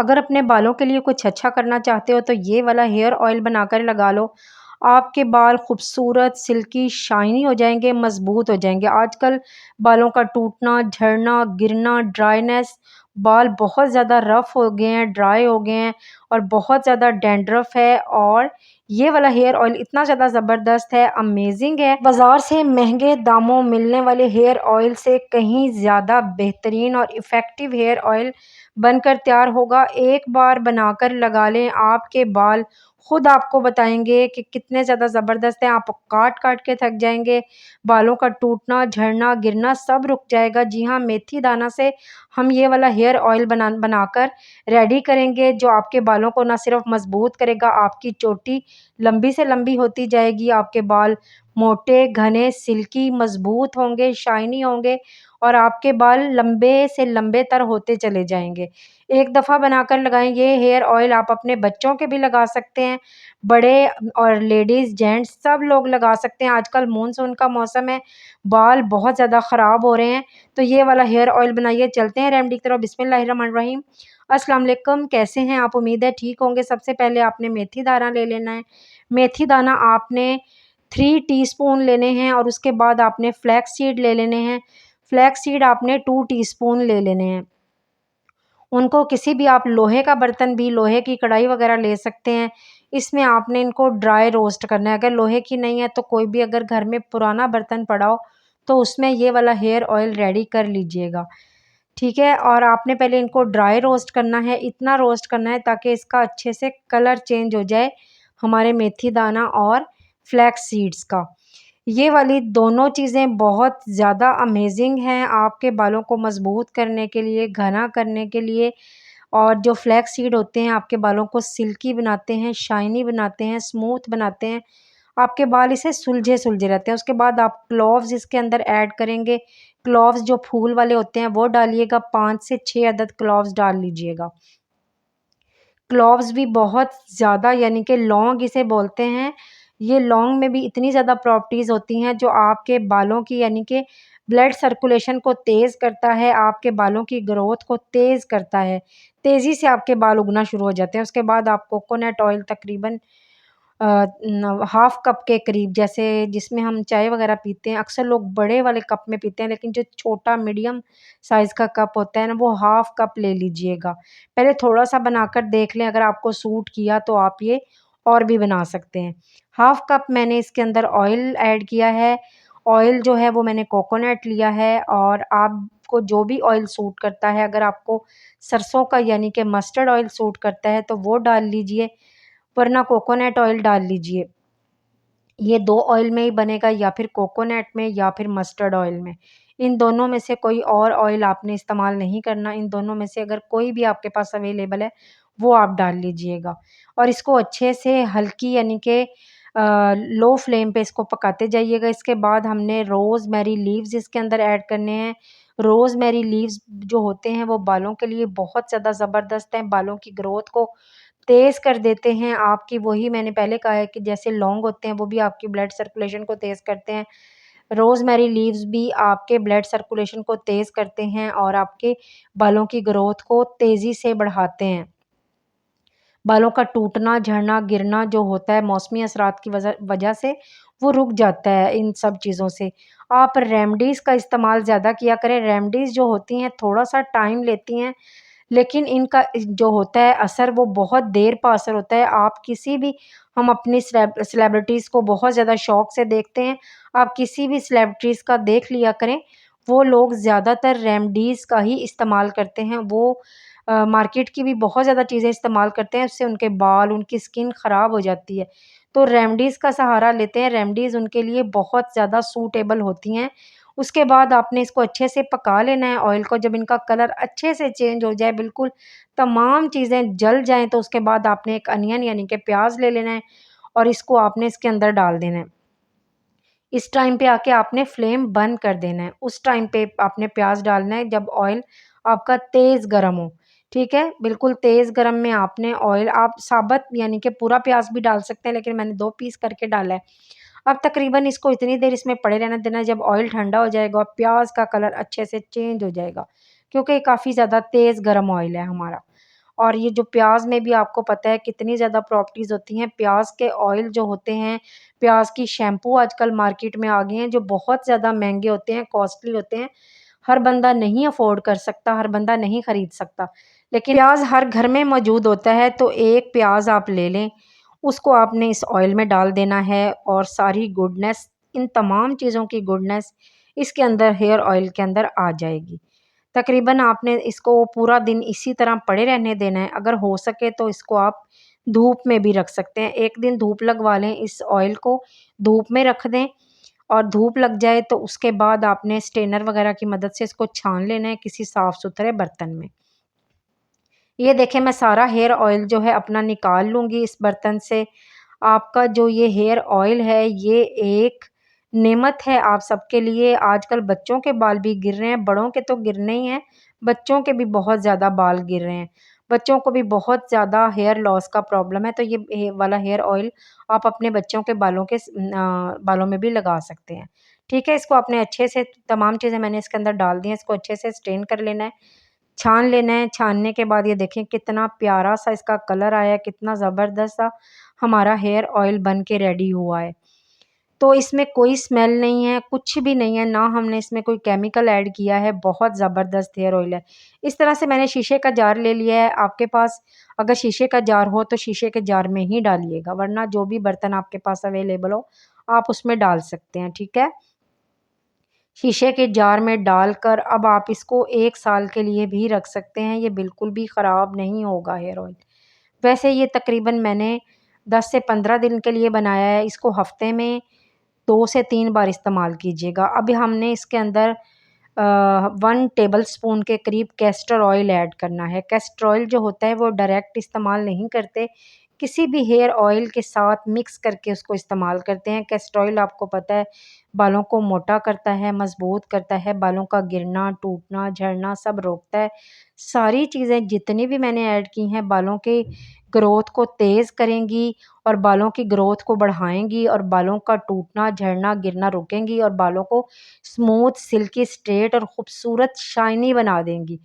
अगर अपने बालों के लिए कुछ अच्छा करना चाहते हो तो ये वाला हेयर ऑयल बनाकर लगा लो। आपके बाल खूबसूरत, सिल्की, शाइनी हो जाएँगे, मज़बूत हो जाएँगे। आजकल बालों का टूटना, झड़ना, गिरना, ड्राइनेस, बाल बहुत ज़्यादा रफ़ हो गए हैं, ड्राई हो गए हैं और बहुत ज़्यादा डैंड्रफ है। और ये वाला हेयर ऑयल इतना ज़्यादा ज़बरदस्त है, अमेज़िंग है। बाज़ार से महँगे दामों मिलने वाले हेयर ऑयल से कहीं ज़्यादा बेहतरीन और इफ़ेक्टिव हेयर ऑयल बनकर तैयार होगा। एक बार बनाकर लगा लें, आपके बाल खुद आपको बताएँगे कि कितने ज़्यादा ज़बरदस्त हैं। आप काट-काट के थक जाएँगे। बालों का टूटना, झड़ना, गिरना सब रुक जाएगा। जी हाँ, मेथी दाना से हम ये वाला हेयर ऑयल बनाकर रेडी करेंगे, जो आपके बालों को ना सिर्फ़ मज़बूत करेगा, आपकी चोटी लंबी से लंबी होती जाएगी। आपके बाल मोटे, घने, सिल्की, मज़बूत होंगे, शाइनी होंगे और आपके बाल लंबे से लंबे तर होते चले जाएँगे। एक दफ़ा बनाकर लगाएँ, ये हेयर ऑयल आप अपने बच्चों के भी लगा सकते हैं, बड़े और लेडीज़, जेंट्स सब लोग लगा सकते हैं। आजकल मानसून का मौसम है, बाल बहुत ज़्यादा ख़राब हो रहे हैं, तो ये वाला हेयर ऑयल बनाइए। चलते हैं रेमेडी की तरफ। बिस्मिल्लाहिर्रहमानिर्रहीम। अस्सलाम वालेकुम, कैसे हैं आप? उम्मीद है ठीक होंगे। सबसे पहले आपने मेथी दाना ले लेना है। मेथी दाना आपने 3 टीस्पून लेने हैं और उसके बाद आपने फ्लैक्स सीड ले लेने हैं। फ्लैक्स सीड आपने 2 टीस्पून ले लेने हैं। उनको किसी भी आप लोहे का बर्तन भी, लोहे की कढ़ाई वगैरह ले सकते हैं। इसमें आपने इनको ड्राई रोस्ट करना है। अगर लोहे की नहीं है तो कोई भी अगर घर में पुराना बर्तन पड़ा हो तो उसमें ये वाला हेयर ऑयल रेडी कर लीजिएगा। ठीक है? और आपने पहले इनको ड्राई रोस्ट करना है, इतना रोस्ट करना है ताकि इसका अच्छे से कलर चेंज हो जाए, हमारे मेथी दाना और फ्लैक्स सीड्स का। ये वाली दोनों चीज़ें बहुत ज़्यादा अमेज़िंग हैं आपके बालों को मज़बूत करने के लिए, घना करने के लिए। और जो फ्लैक्स सीड होते हैं आपके बालों को सिल्की बनाते हैं, शाइनी बनाते हैं, स्मूथ बनाते हैं। आपके बाल इससे सुलझे-सुलझे रहते हैं। उसके बाद आप क्लोव्स इसके अंदर ऐड करेंगे। क्लोव्स जो फूल वाले होते हैं वो डालिएगा, 5 से 6 अदद क्लोव्स डाल लीजिएगा। क्लोव्स भी बहुत ज़्यादा, यानी कि लौंग इसे बोलते हैं। ये लौंग में भी इतनी ज़्यादा प्रॉपर्टीज़ होती हैं जो आपके बालों की, यानी कि ब्लड सर्कुलेशन को तेज़ करता है, आपके बालों की ग्रोथ को तेज़ करता है। तेज़ी से आपके बाल उगना शुरू हो जाते हैं। उसके बाद आप कोकोनट ऑयल तकरीबन हाफ़ कप के करीब, जैसे जिसमें हम चाय वग़ैरह पीते हैं, अक्सर लोग बड़े वाले कप में पीते हैं, लेकिन जो छोटा मीडियम साइज़ का कप होता है ना, वो हाफ़ कप ले लीजिएगा। पहले थोड़ा-सा बनाकर देख लें, अगर आपको सूट किया तो आप ये और भी बना सकते हैं। हाफ़ कप मैंने इसके अंदर ऑयल ऐड किया है। ऑयल जो है वो मैंने कोकोनट लिया है और आपको जो भी ऑयल सूट करता है, अगर आपको सरसों का यानी कि मस्टर्ड ऑयल सूट करता है तो वो डाल लीजिए, वरना कोकोनट ऑयल डाल लीजिए। ये 2 ऑयल में ही बनेगा, या फिर कोकोनट में या फिर मस्टर्ड ऑयल में। इन दोनों में से कोई और ऑयल आपने इस्तेमाल नहीं करना। इन दोनों में से अगर कोई भी आपके पास अवेलेबल है, वो आप डाल लीजिएगा और इसको अच्छे से हल्की, यानी कि लो फ्लेम पे इसको पकाते जाइएगा। इसके बाद हमने रोज़मेरी लीव्स इसके अंदर ऐड करने हैं। रोज़मेरी लीव्स जो होते हैं वो बालों के लिए बहुत ज़्यादा ज़बरदस्त हैं, बालों की ग्रोथ को तेज़ कर देते हैं आपकी। वही मैंने पहले कहा है कि जैसे लौंग होते हैं वो भी आपकी ब्लड सर्कुलेशन को तेज़ करते हैं। रोज़मेरी लीव्स भी आपके ब्लड सर्कुलेशन को तेज़ करते हैं और आपके बालों की ग्रोथ को तेज़ी से बढ़ाते हैं। बालों का टूटना, झड़ना, गिरना जो होता है मौसमी असरात की वजह वजह से, वो रुक जाता है इन सब चीज़ों से। आप रेमेडीज़ का इस्तेमाल ज़्यादा किया करें। रेमेडीज़ जो होती हैं थोड़ा-सा टाइम लेती हैं, लेकिन इनका जो होता है असर वो बहुत देर पा असर होता है। आप किसी भी, हम अपनी सेलिब्रिटीज़ को बहुत ज़्यादा शौक से देखते हैं। आप किसी भी सेलिब्रिटीज़ का देख लिया करें, वो लोग ज़्यादातर रेमेडीज़ का ही इस्तेमाल करते हैं। वो मार्केट की भी बहुत ज़्यादा चीज़ें इस्तेमाल करते हैं, उससे उनके बाल, उनकी स्किन ख़राब हो जाती है। तो रेमेडीज़ का सहारा लेते हैं, रेमेडीज़ उनके लिए बहुत ज़्यादा सूटेबल होती हैं। उसके बाद आपने इसको अच्छे से पका लेना है ऑयल को। जब इनका कलर अच्छे से चेंज हो जाए, बिल्कुल तमाम चीज़ें जल जाएँ, तो उसके बाद आपने एक अनियन यानी कि प्याज़ ले लेना है और इसको आपने इसके अंदर डाल देना है। इस टाइम पे आके आपने फ्लेम बंद कर देना है। उस टाइम पे आपने प्याज़ डालना है जब ऑयल आपका तेज़ गरम हो, ठीक है? बिल्कुल तेज़ गरम में आपने ऑयल, आप साबुत यानी कि पूरा प्याज़ भी डाल सकते हैं, लेकिन मैंने 2 पीस करके डाला है। अब तकरीबन इसको इतनी देर इसमें पड़े रहने देना है, जब ऑयल ठंडा हो जाएगा, प्याज़ का कलर अच्छे से चेंज हो जाएगा, क्योंकि काफ़ी ज़्यादा तेज़ गरम ऑयल है हमारा। और ये जो प्याज में भी आपको पता है कितनी ज़्यादा प्रॉपर्टीज़ होती हैं। प्याज के ऑयल जो होते हैं, प्याज की शैम्पू आजकल मार्केट में आ गए हैं जो बहुत ज़्यादा महंगे होते हैं, कॉस्टली होते हैं। हर बंदा नहीं अफोर्ड कर सकता, हर बंदा नहीं खरीद सकता, लेकिन प्याज हर घर में मौजूद होता है। तो एक प्याज आप ले लें, उसको आपने इस ऑयल में डाल देना है और सारी गुडनेस, इन तमाम चीज़ों की गुडनेस इसके अंदर, हेयर ऑयल के अंदर आ जाएगी। तकरीबन आपने इसको पूरा दिन इसी तरह पड़े रहने देना है। अगर हो सके तो इसको आप धूप में भी रख सकते हैं। एक दिन धूप लगवा लें, इस ऑयल को धूप में रख दें और धूप लग जाए तो उसके बाद आपने स्ट्रेनर वगैरह की मदद से इसको छान लेना है किसी साफ़ सुथरे बर्तन में। ये देखें, मैं सारा हेयर ऑयल जो है अपना निकाल लूँगी इस बर्तन से। आपका जो ये हेयर ऑयल है, ये एक नेमत है आप सबके लिए। आजकल बच्चों के बाल भी गिर रहे हैं, बड़ों के तो गिरने ही हैं, बच्चों के भी बहुत ज़्यादा बाल गिर रहे हैं। बच्चों को भी बहुत ज़्यादा हेयर लॉस का प्रॉब्लम है, तो ये वाला हेयर ऑयल आप अपने बच्चों के बालों में भी लगा सकते हैं। ठीक है, इसको आपने अच्छे से, तमाम चीज़ें मैंने इसके अंदर डाल दी हैं, इसको अच्छे से स्ट्रेन कर लेना है, छान लेना है। छानने के बाद ये देखें कितना प्यारा सा इसका कलर आया है, कितना ज़बरदस्त सा हमारा हेयर ऑयल बन के रेडी हुआ है। तो इसमें कोई स्मेल नहीं है, कुछ भी नहीं है, ना हमने इसमें कोई केमिकल ऐड किया है, बहुत ज़बरदस्त हेयर ऑयल है। इस तरह से मैंने शीशे का जार ले लिया है। आपके पास अगर शीशे का जार हो तो शीशे के जार में ही डालिएगा, वरना जो भी बर्तन आपके पास अवेलेबल हो आप उसमें डाल सकते हैं, ठीक है। शीशे के जार में डालकर अब आप इसको 1 साल के लिए भी रख सकते हैं, ये बिल्कुल भी ख़राब नहीं होगा हेयर ऑयल। वैसे ये तकरीबन मैंने 10 से 15 दिन के लिए बनाया है, इसको हफ़्ते में 2 से 3 बार इस्तेमाल कीजिएगा। अभी हमने इसके अंदर 1 टेबलस्पून के करीब कैस्टर ऑयल ऐड करना है। कैस्टर ऑयल जो होता है वो डायरेक्ट इस्तेमाल नहीं करते, किसी भी हेयर ऑयल के साथ मिक्स करके उसको इस्तेमाल करते हैं। कैस्टर ऑयल आपको पता है बालों को मोटा करता है, मज़बूत करता है, बालों का गिरना, टूटना, झड़ना सब रोकता है। सारी चीज़ें जितनी भी मैंने ऐड की हैं बालों के ग्रोथ को तेज़ करेंगी और बालों की ग्रोथ को बढ़ाएँगी और बालों का टूटना, झड़ना, गिरना रोकेंगी और बालों को स्मूथ, सिल्की, स्ट्रेट और खूबसूरत शाइनी बना देंगी।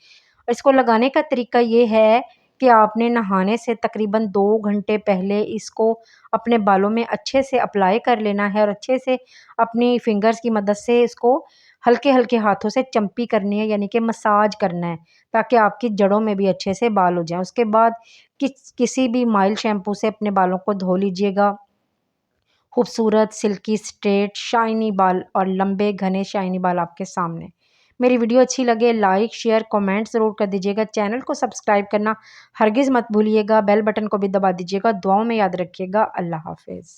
इसको लगाने का तरीका ये है कि आपने नहाने से तकरीबन 2 घंटे पहले इसको अपने बालों में अच्छे से अप्लाई कर लेना है और अच्छे से अपनी फिंगर्स की मदद से इसको हल्के-हल्के हाथों से चंपी करनी है, यानी कि मसाज करना है, ताकि आपकी जड़ों में भी अच्छे से बाल हो जाएँ। उसके बाद किसी भी माइल्ड शैम्पू से अपने बालों को धो लीजिएगा। खूबसूरत, सिल्की, स्ट्रेट, शाइनी बाल और लंबे, घने, शाइनी बाल आपके सामने। मेरी वीडियो अच्छी लगे लाइक, शेयर, कमेंट ज़रूर कर दीजिएगा। चैनल को सब्सक्राइब करना हरगिज़ मत भूलिएगा। बेल बटन को भी दबा दीजिएगा। दुआओं में याद रखिएगा। अल्लाह हाफ़िज़।